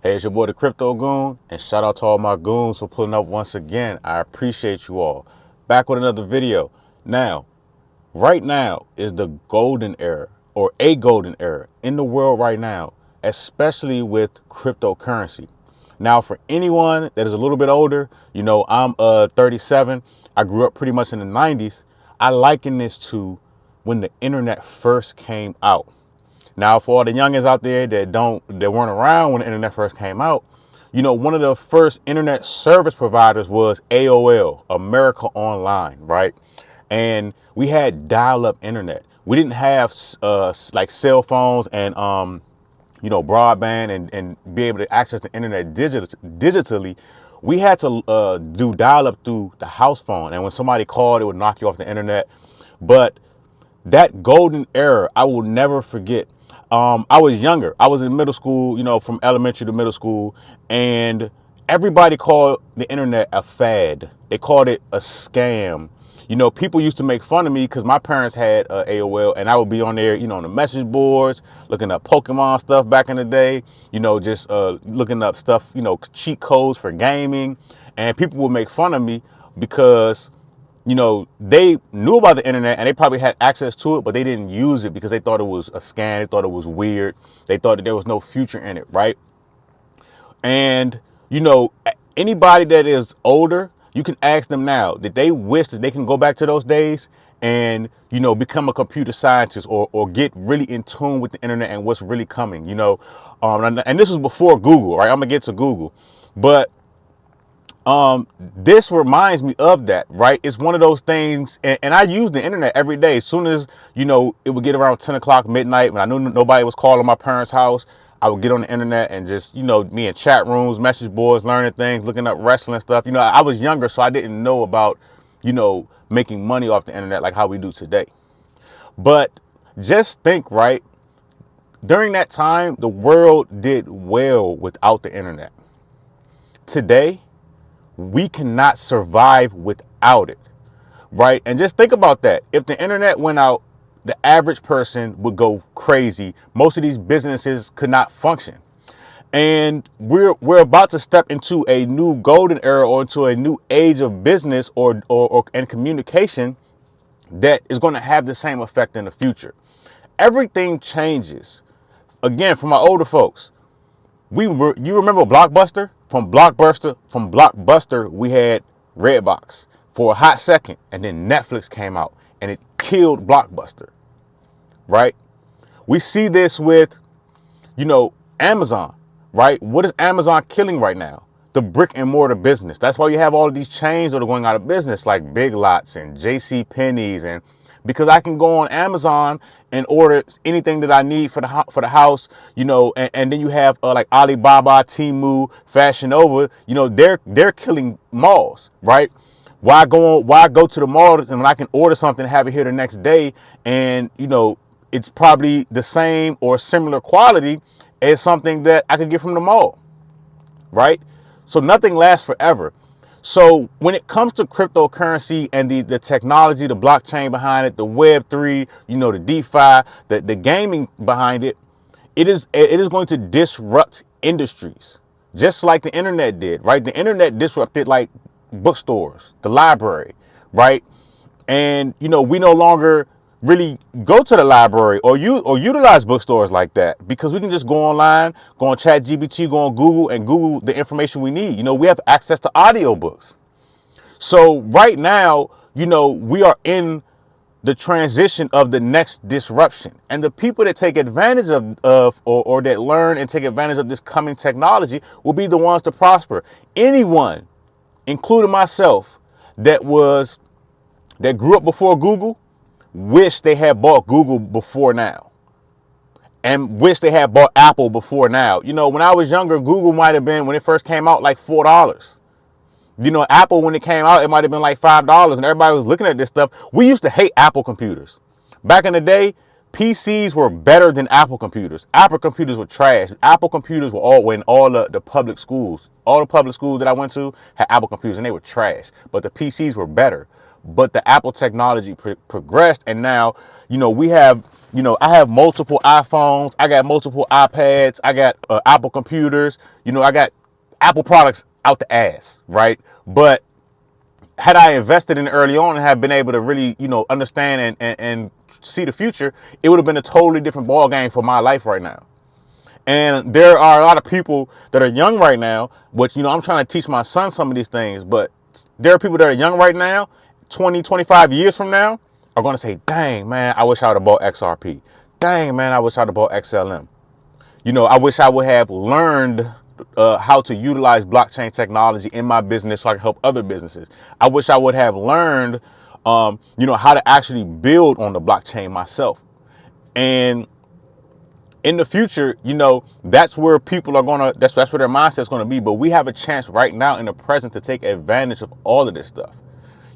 Hey, it's your boy the Crypto Goon, and shout out to all my goons for pulling up once again. I appreciate you all. Back with another video. Now, right now is the golden era, or a golden era in the world right now, especially with cryptocurrency. Now, for anyone that is a little bit older, I'm 37. I grew up pretty much in the 90s. I liken this to when the internet first came out. Now, for all the youngins out there that weren't around when the internet first came out, one of the first internet service providers was AOL, America Online, right? And we had dial-up internet. We didn't have like cell phones and broadband and be able to access the internet digitally. We had to do dial-up through the house phone, and when somebody called, it would knock you off the internet. But that golden era, I will never forget. I was younger. I was in middle school, from elementary to middle school, and everybody called the internet a fad. They called it a scam. People used to make fun of me because my parents had AOL, and I would be on there, on the message boards, looking up Pokemon stuff back in the day, just looking up stuff, cheat codes for gaming, and people would make fun of me because they knew about the internet and they probably had access to it, but they didn't use it because they thought it was a scam. They thought it was weird. They thought that there was no future in it, right? And, anybody that is older, you can ask them now that they wish that they can go back to those days and, become a computer scientist or get really in tune with the internet and what's really coming, and this was before Google, right? I'm gonna get to Google, but this reminds me of that, right? It's one of those things, and I use the internet every day. As soon as, it would get around 10 o'clock midnight, when I knew nobody was calling my parents' house, I would get on the internet and just, me in chat rooms, message boards, learning things, looking up wrestling stuff. I was younger, so I didn't know about, making money off the internet like how we do today. But just think, right? During that time, the world did well without the internet. Today, we cannot survive without it, right? And just think about that. If the internet went out, the average person would go crazy. Most of these businesses could not function. And we're about to step into a new golden era or into a new age of business or and communication that is going to have the same effect in the future. Everything changes. Again, for my older folks, you remember Blockbuster? From Blockbuster, we had Redbox for a hot second, and then Netflix came out and it killed Blockbuster, right? We see this with, Amazon, right? What is Amazon killing right now? The brick and mortar business. That's why you have all of these chains that are going out of business, like Big Lots and J.C. Penney's, and because I can go on Amazon and order anything that I need for the house, and then you have like Alibaba, Temu, Fashion Nova, they're killing malls, right? Why go to the mall and when I can order something and have it here the next day, and it's probably the same or similar quality as something that I could get from the mall, right? So nothing lasts forever. So when it comes to cryptocurrency and the technology, the blockchain behind it, the Web3, the DeFi, the gaming behind it, it is going to disrupt industries, just like the internet did, right? The internet disrupted like bookstores, the library, right? And we no longer really go to the library or utilize bookstores like that because we can just go online, go on ChatGPT, go on Google and Google the information we need. We have access to audiobooks. So right now, we are in the transition of the next disruption, and the people that take advantage or that learn and take advantage of this coming technology will be the ones to prosper. Anyone, including myself, that grew up before Google, wish they had bought Google before now and wish they had bought Apple before now. When I was younger, Google might have been, when it first came out, like $4. Apple, when it came out, it might have been like $5 and everybody was looking at this stuff. We used to hate Apple computers. Back in the day, PCs were better than Apple computers. Apple computers were trash. Apple computers were all in all the public schools. All the public schools that I went to had Apple computers and they were trash, but the PCs were better. But the Apple technology progressed, and now, we have, I have multiple iPhones. I got multiple iPads. I got Apple computers. I got Apple products out the ass, right? But had I invested in it early on and had been able to really, understand and see the future, it would have been a totally different ball game for my life right now. And there are a lot of people that are young right now, which, I'm trying to teach my son some of these things, but there are people that are young right now, 20, 25 years from now, are going to say, dang, man, I wish I would have bought XRP. Dang, man, I wish I would have bought XLM. I wish I would have learned how to utilize blockchain technology in my business so I can help other businesses. I wish I would have learned, how to actually build on the blockchain myself. And in the future, that's where people are that's where their mindset's gonna be. But we have a chance right now in the present to take advantage of all of this stuff.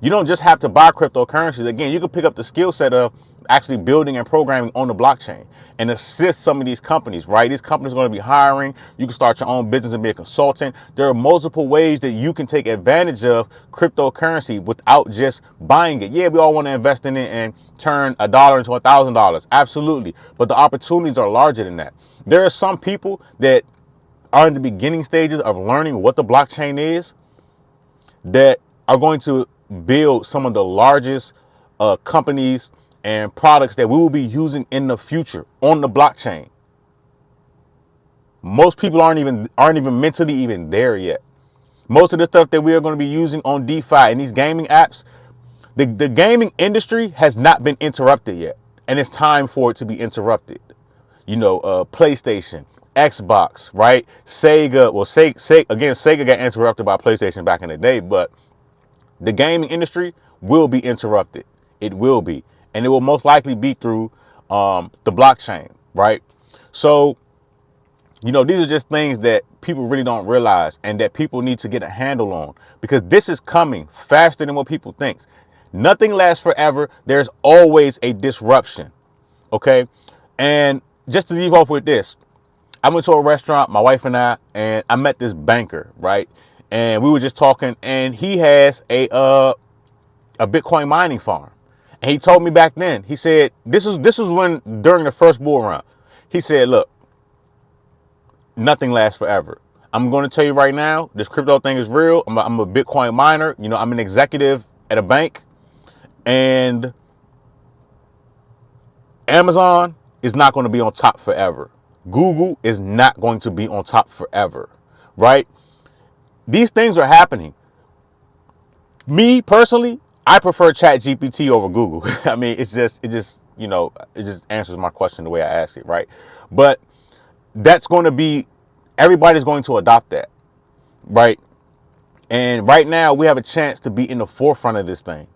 You don't just have to buy cryptocurrencies. Again, you can pick up the skill set of actually building and programming on the blockchain and assist some of these companies, right? These companies are going to be hiring. You can start your own business and be a consultant. There are multiple ways that you can take advantage of cryptocurrency without just buying it. Yeah, we all want to invest in it and turn $1 into $1,000. Absolutely. But the opportunities are larger than that. There are some people that are in the beginning stages of learning what the blockchain is that are going to build some of the largest companies and products that we will be using in the future on the blockchain. Most people aren't even mentally even there yet. Most of the stuff that we are going to be using on DeFi and these gaming apps, the gaming industry has not been interrupted yet, and it's time for it to be interrupted. PlayStation, Xbox, right? Sega. Well, Sega got interrupted by PlayStation back in the day, but the gaming industry will be interrupted. It will be. And it will most likely be through the blockchain, right? So, these are just things that people really don't realize and that people need to get a handle on, because this is coming faster than what people think. Nothing lasts forever. There's always a disruption, okay? And just to leave off with this, I went to a restaurant, my wife and I met this banker, right? And we were just talking, and he has a Bitcoin mining farm. And he told me back then, he said, this was when, during the first bull run, he said, look, nothing lasts forever. I'm going to tell you right now, this crypto thing is real. I'm a Bitcoin miner. I'm an executive at a bank, and Amazon is not going to be on top forever. Google is not going to be on top forever, right? These things are happening. Me personally, I prefer ChatGPT over Google. I mean, it just answers my question the way I ask it, right? But that's going to be, everybody's going to adopt that, right? And right now we have a chance to be in the forefront of this thing.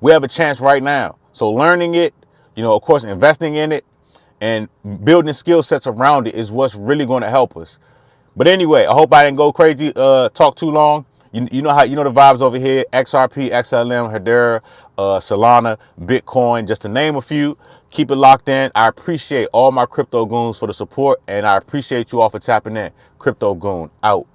We have a chance right now. So learning it, of course, investing in it and building skill sets around it is what's really going to help us. But anyway, I hope I didn't go crazy, talk too long. You know the vibes over here: XRP, XLM, Hedera, Solana, Bitcoin, just to name a few. Keep it locked in. I appreciate all my crypto goons for the support, and I appreciate you all for tapping in. Crypto Goon out.